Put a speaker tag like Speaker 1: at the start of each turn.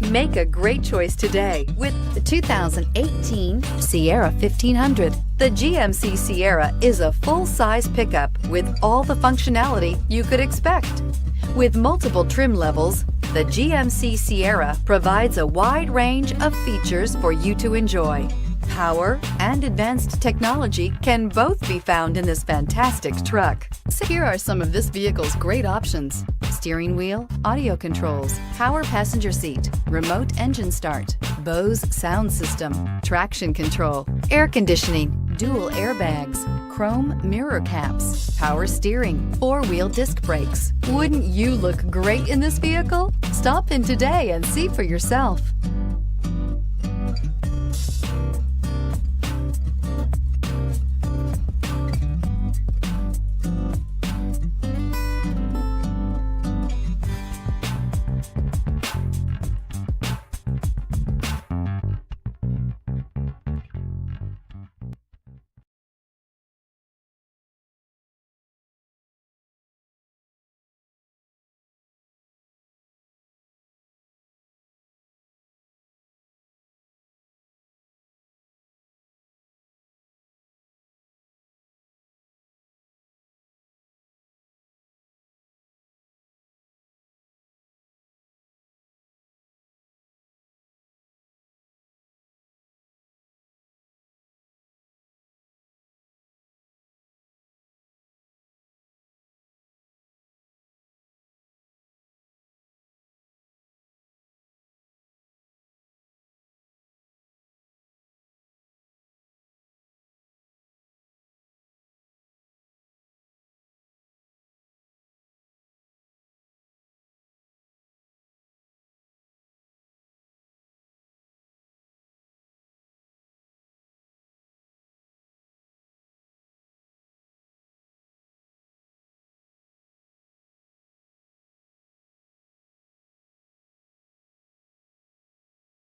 Speaker 1: Make a great choice today with the 2018 Sierra 1500. The GMC Sierra is a full-size pickup with all the functionality you could expect. With multiple trim levels, the GMC Sierra provides a wide range of features for you to enjoy. Power and advanced technology can both be found in this fantastic truck. So here are some of this vehicle's great options: steering wheel audio controls, power passenger seat, remote engine start, Bose sound system, traction control, air conditioning, dual airbags, chrome mirror caps, power steering, four-wheel disc brakes. Wouldn't you look great in this vehicle? Stop in today and see for yourself.